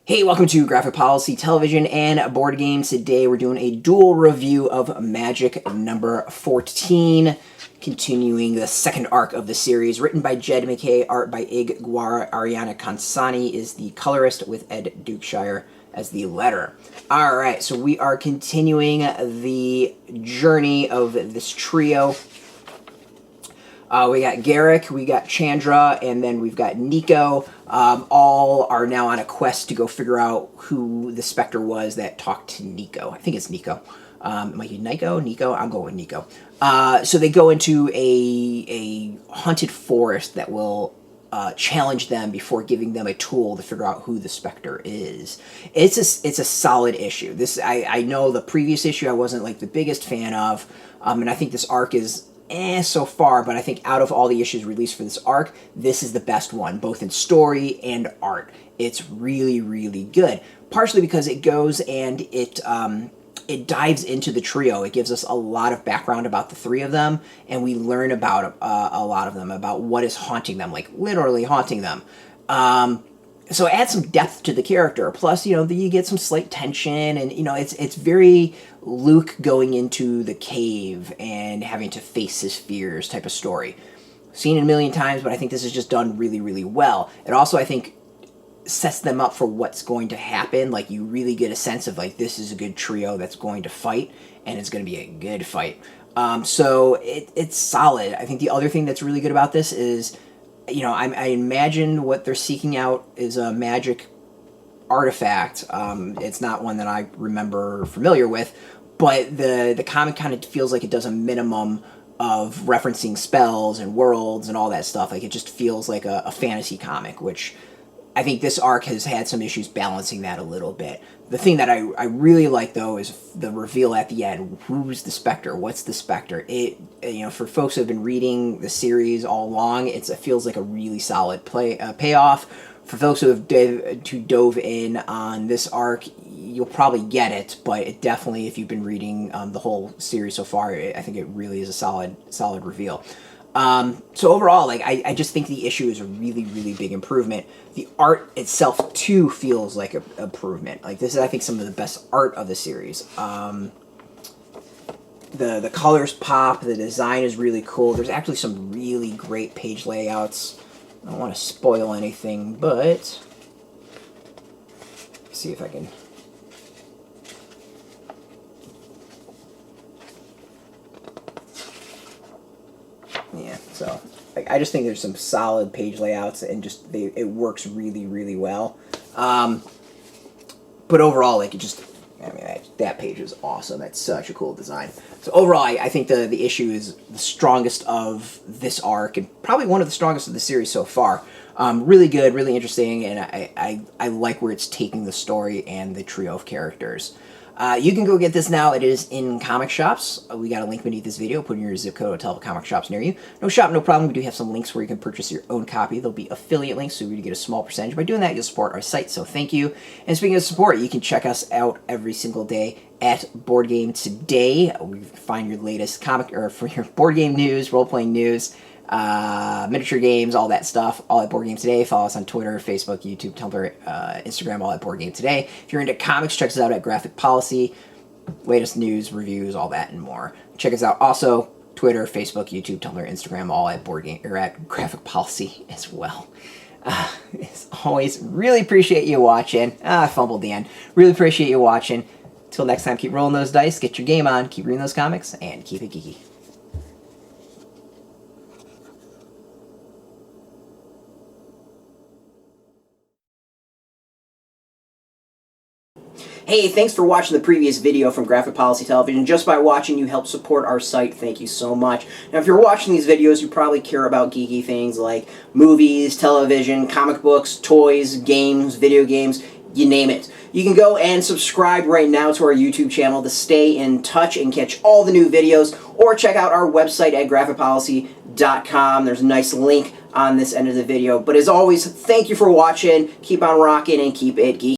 Hey, welcome to Graphic Policy Television and Board Games. Today we're doing a dual review of Magic number 14, continuing the second arc of the series. Written by Jed MacKay, art by Guara. Arianna Consonni is the colorist with Ed Dukeshire as the letterer. Alright, so we are continuing the journey of this trio. We got Garrick, we got Chandra, and then we've got Nico. All are now on a quest to go figure out who the specter was that talked to Nico. I think it's Nico. It might be Nico? I'm going with Nico. So they go into a haunted forest that will challenge them before giving them a tool to figure out who the specter is. It's a solid issue. I know the previous issue I wasn't like the biggest fan of, and I think this arc is so far, but I think out of all the issues released for this arc, this is the best one, both in story and art. It's really, really good. Partially because it goes and it dives into the trio. It gives us a lot of background about the three of them, and we learn about a lot of them, about what is haunting them, like literally haunting them. So add some depth to the character. Plus, you get some slight tension, and it's very Luke going into the cave and having to face his fears type of story. Seen it a million times, but I think this is just done really, really well. It also, I think, sets them up for what's going to happen. Like, you really get a sense of, like, this is a good trio that's going to fight, and it's going to be a good fight. So it's solid. I think the other thing that's really good about this is, I imagine what they're seeking out is a magic artifact. It's not one that I remember familiar with, but the comic kind of feels like it does a minimum of referencing spells and worlds and all that stuff. Like, it just feels like a fantasy comic, which I think this arc has had some issues balancing that a little bit. The thing that I really like, though, is the reveal at the end. Who's the specter? What's the specter? For folks who have been reading the series all along, it feels like a really solid payoff. For folks who have dove in on this arc, you'll probably get it, but it definitely, if you've been reading the whole series so far, I think it really is a solid reveal. So overall, like, I just think the issue is a really, really big improvement. The art itself, too, feels like an improvement. Like, this is, I think, some of the best art of the series. The colors pop, the design is really cool. There's actually some really great page layouts. I don't want to spoil anything, but let's see if I can. Yeah, so I just think there's some solid page layouts, and just it works really, really well. But overall, like, that page is awesome. That's such a cool design. So overall, I think the issue is the strongest of this arc, and probably one of the strongest of the series so far. Really good, really interesting, and I like where it's taking the story and the trio of characters. You can go get this now. It is in comic shops. We got a link beneath this video. Put in your zip code. It'll tell comic shops near you. No shop, no problem. We do have some links where you can purchase your own copy. There'll be affiliate links, so you get a small percentage. By doing that, you'll support our site, so thank you. And speaking of support, you can check us out every single day at Board Game Today. We find your latest comic, or for your board game news, role-playing news, miniature games, all that stuff, all at Board Game Today. Follow us on Twitter, Facebook, YouTube, Tumblr, Instagram, all at Board Game Today. If you're into comics, check us out at Graphic Policy. Latest news, reviews, all that and more. Check us out also Twitter, Facebook, YouTube, Tumblr, Instagram, all at Board Game, or at Graphic Policy as well. As always, really appreciate you watching. I fumbled the end. Really appreciate you watching. Till next time, keep rolling those dice, get your game on, keep reading those comics, and keep it geeky. Hey, thanks for watching the previous video from Graphic Policy Television. Just by watching, you help support our site. Thank you so much. Now, if you're watching these videos, you probably care about geeky things like movies, television, comic books, toys, games, video games, you name it. You can go and subscribe right now to our YouTube channel to stay in touch and catch all the new videos, or check out our website at graphicpolicy.com. There's a nice link on this end of the video. But as always, thank you for watching. Keep on rocking and keep it geeky.